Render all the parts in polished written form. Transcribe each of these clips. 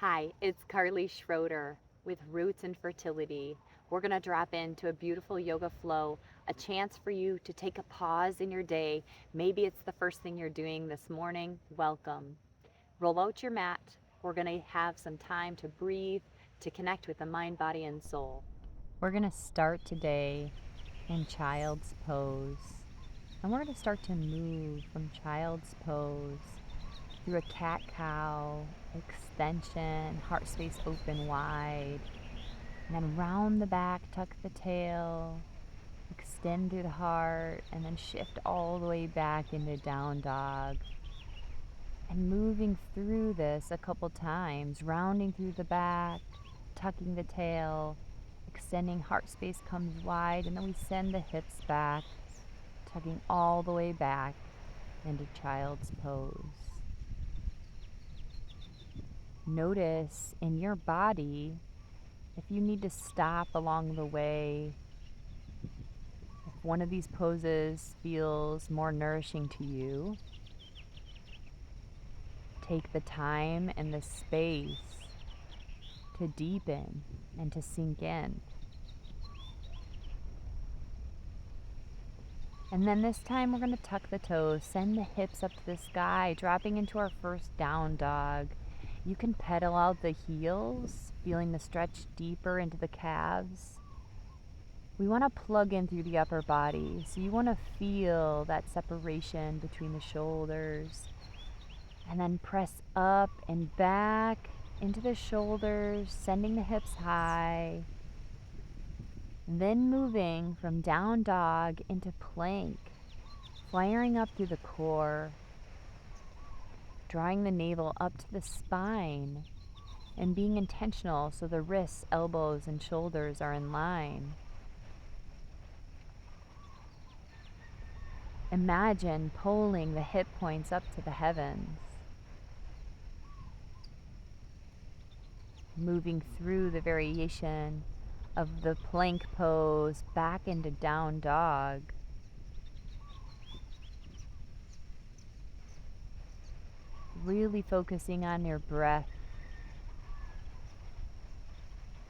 Hi, it's Carly Schroeder with Roots and Fertility. We're going to drop into a beautiful yoga flow, a chance for you to take a pause in your day. Maybe it's the first thing you're doing this morning. Welcome. Roll out your mat. We're going to have some time to breathe, to connect with the mind, body, and soul. We're going to start today in child's pose. And we're going to start to move from child's pose through a cat-cow, extension, heart space open wide, and then round the back, tuck the tail, extend through the heart, and then shift all the way back into down dog. And moving through this a couple times, rounding through the back, tucking the tail, extending heart space comes wide, and then we send the hips back, tucking all the way back into child's pose. Notice in your body if you need to stop along the way, if one of these poses feels more nourishing to you. Take the time and the space to deepen and to sink in. And then this time we're going to tuck the toes, send the hips up to the sky, dropping into our first down dog. You can pedal out the heels, feeling the stretch deeper into the calves. We want to plug in through the upper body, so you want to feel that separation between the shoulders. And then press up and back into the shoulders, sending the hips high. And then moving from down dog into plank, flaring up through the core, drawing the navel up to the spine, and being intentional so the wrists, elbows, and shoulders are in line. Imagine pulling the hip points up to the heavens, moving through the variation of the plank pose back into down dog. Really focusing on your breath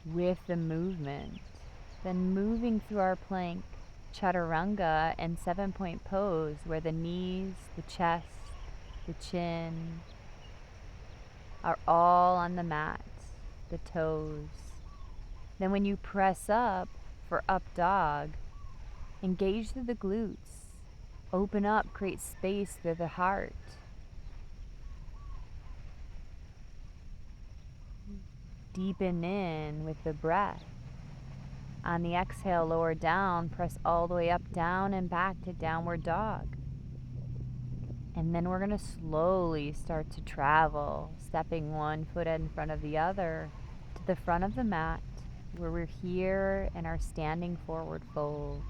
with the movement. Then moving through our plank, chaturanga and 7-point pose, where the knees, the chest, the chin are all on the mat, the toes. Then when you press up for up dog, engage through the glutes. Open up, create space through the heart. Deepen in with the breath. On the exhale, lower down, press all the way up, down, and back to downward dog. And then we're going to slowly start to travel, stepping one foot in front of the other to the front of the mat, where we're here in our standing forward fold.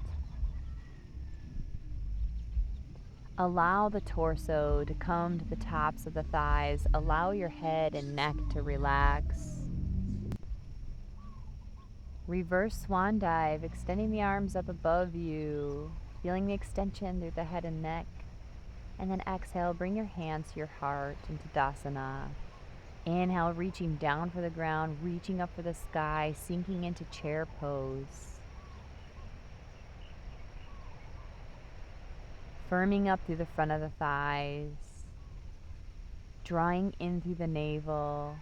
Allow the torso to come to the tops of the thighs. Allow your head and neck to relax. Reverse swan dive, extending the arms up above you, feeling the extension through the head and neck. And then exhale, bring your hands to your heart into Dasana. Inhale, reaching down for the ground, reaching up for the sky, sinking into chair pose. Firming up through the front of the thighs, drawing in through the navel.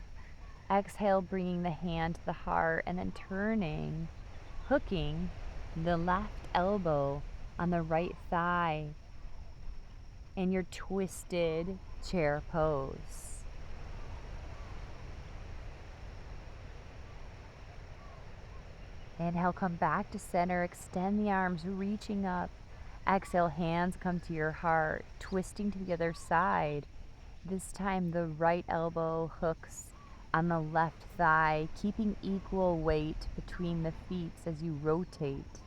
Exhale, bringing the hand to the heart, and then turning, hooking the left elbow on the right thigh in your twisted chair pose. Inhale, come back to center, extend the arms, reaching up. Exhale, hands come to your heart, twisting to the other side. This time the right elbow hooks on the left thigh, keeping equal weight between the feet as you rotate.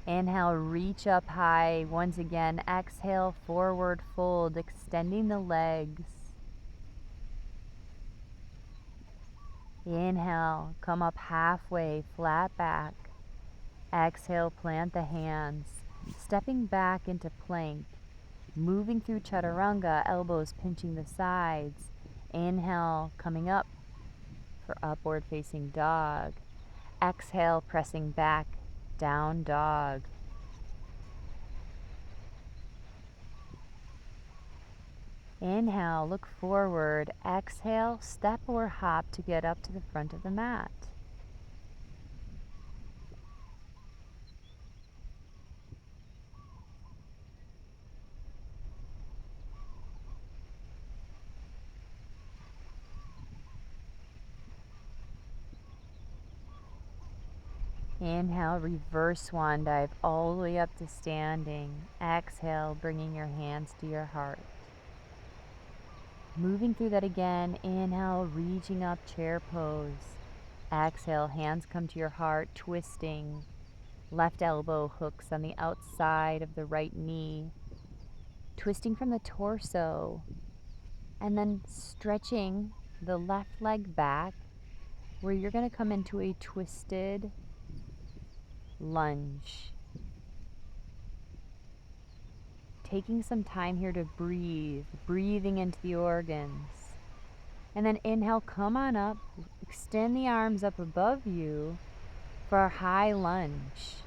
Inhale, reach up high. Once again, exhale, forward fold, extending the legs. Inhale, come up halfway, flat back. Exhale, plant the hands, stepping back into plank, moving through chaturanga, elbows pinching the sides. Inhale, coming up, for upward facing dog. Exhale, pressing back, down dog. Inhale, look forward. Exhale, step or hop to get up to the front of the mat. Inhale, reverse swan dive all the way up to standing. Exhale, bringing your hands to your heart. Moving through that again. Inhale, reaching up, chair pose. Exhale, hands come to your heart, twisting. Left elbow hooks on the outside of the right knee. Twisting from the torso. And then stretching the left leg back, where you're going to come into a twisted lunge. Taking some time here to breathe, breathing into the organs. And then inhale, come on up, extend the arms up above you for our high lunge.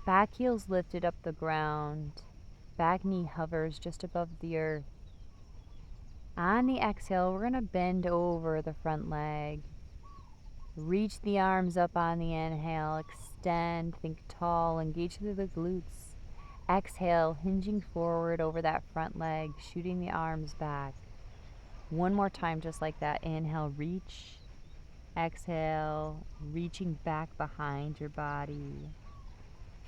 Back heels lifted up the ground, back knee hovers just above the earth. On the exhale, we're going to bend over the front leg. Reach the arms up on the inhale, extend, think tall, engage through the glutes. Exhale, hinging forward over that front leg, shooting the arms back. One more time, just like that. Inhale, reach. Exhale, reaching back behind your body.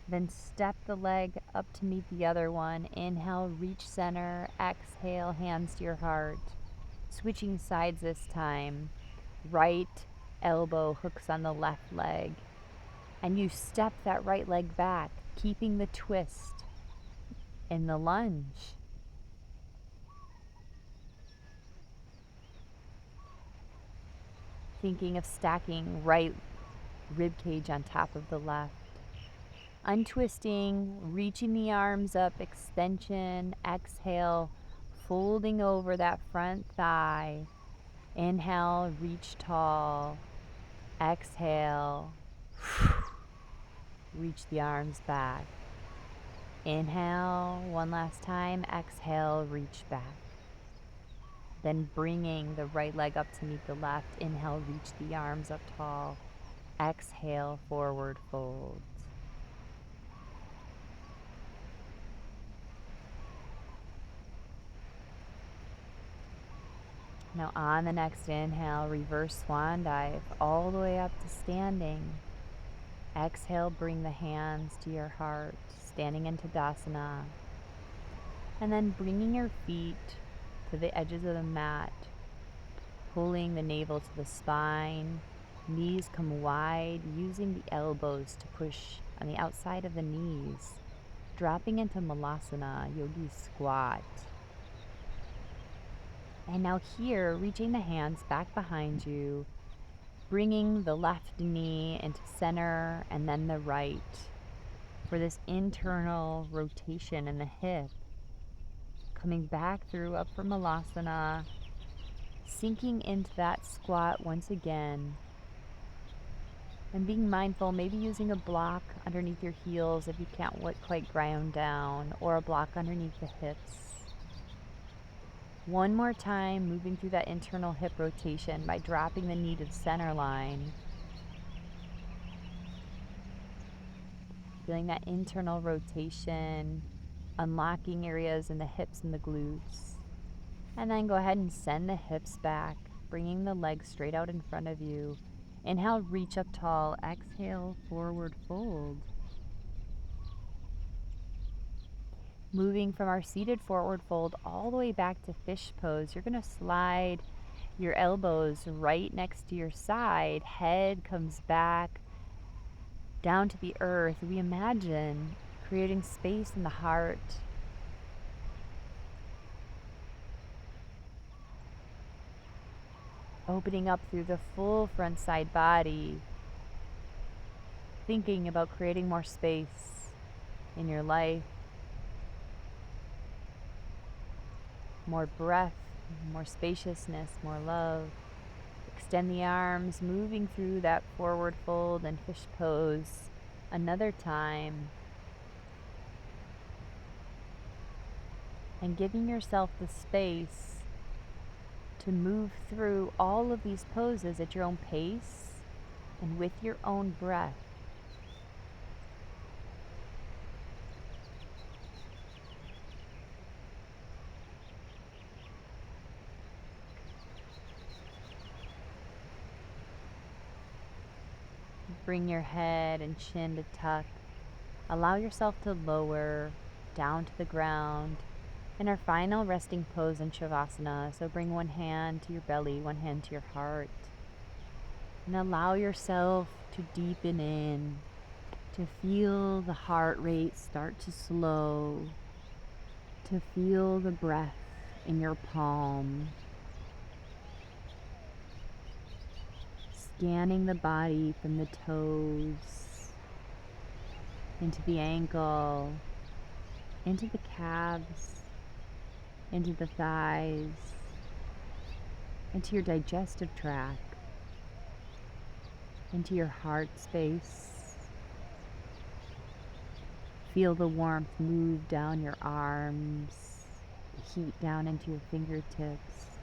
Then step the leg up to meet the other one. Inhale, reach center. Exhale, hands to your heart. Switching sides this time. Right elbow hooks on the left leg. And you step that right leg back, keeping the twist in the lunge. Thinking of stacking right rib cage on top of the left. Untwisting, reaching the arms up, extension, exhale, folding over that front thigh. Inhale, reach tall. Exhale, reach the arms back. Inhale, one last time. Exhale, reach back. Then bringing the right leg up to meet the left. Inhale, reach the arms up tall. Exhale, forward fold. Now on the next inhale, reverse swan dive all the way up to standing. Exhale, bring the hands to your heart, standing in Tadasana. And then bringing your feet to the edges of the mat, pulling the navel to the spine. Knees come wide, using the elbows to push on the outside of the knees. Dropping into Malasana, Yogi Squat. And now here, reaching the hands back behind you, bringing the left knee into center and then the right for this internal rotation in the hip. Coming back through up from Malasana, sinking into that squat once again. And being mindful, maybe using a block underneath your heels if you can't quite ground down, or a block underneath the hips. One more time, moving through that internal hip rotation by dropping the knee to the center line. Feeling that internal rotation, unlocking areas in the hips and the glutes. And then go ahead and send the hips back, bringing the legs straight out in front of you. Inhale, reach up tall. Exhale, forward fold. Moving from our seated forward fold all the way back to fish pose, you're going to slide your elbows right next to your side. Head comes back down to the earth. We imagine creating space in the heart. Opening up through the full front side body. Thinking about creating more space in your life. More breath, more spaciousness, more love. Extend the arms, moving through that forward fold and fish pose another time. And giving yourself the space to move through all of these poses at your own pace and with your own breath. Bring your head and chin to tuck. Allow yourself to lower down to the ground in our final resting pose in Shavasana. So bring one hand to your belly, one hand to your heart. And allow yourself to deepen in, to feel the heart rate start to slow, to feel the breath in your palm. Scanning the body from the toes, into the ankle, into the calves, into the thighs, into your digestive tract, into your heart space. Feel the warmth move down your arms, the heat down into your fingertips.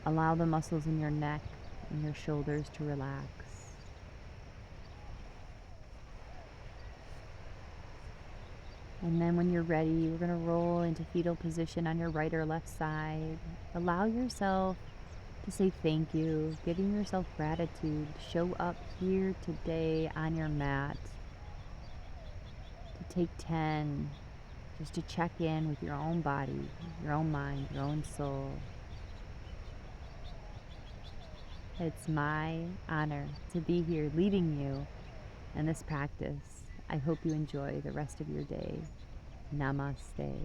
Allow the muscles in your neck and your shoulders to relax. And then when you're ready, we're going to roll into fetal position on your right or left side. Allow yourself to say thank you, giving yourself gratitude. Show up here today on your mat. To take 10, just to check in with your own body, your own mind, your own soul. It's my honor to be here leading you in this practice. I hope you enjoy the rest of your day. Namaste.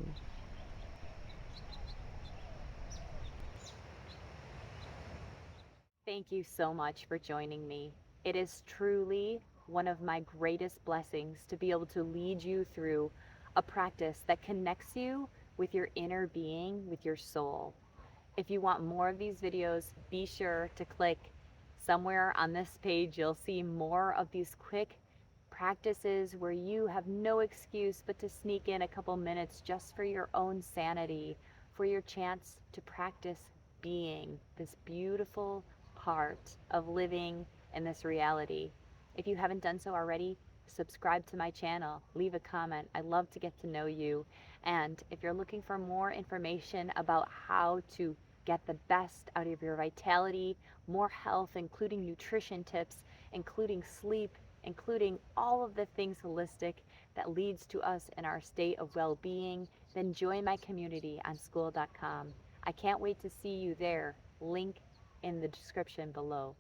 Thank you so much for joining me. It is truly one of my greatest blessings to be able to lead you through a practice that connects you with your inner being, with your soul. If you want more of these videos, be sure to click somewhere on this page. You'll see more of these quick practices where you have no excuse but to sneak in a couple minutes just for your own sanity, for your chance to practice being this beautiful part of living in this reality. If you haven't done so already, subscribe to my channel, leave a comment. I love to get to know you. And if you're looking for more information about how to get the best out of your vitality, more health, including nutrition tips, including sleep, including all of the things holistic that leads to us in our state of well-being, then join my community on school.com. I can't wait to see you there. Link in the description below.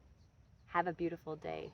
Have a beautiful day.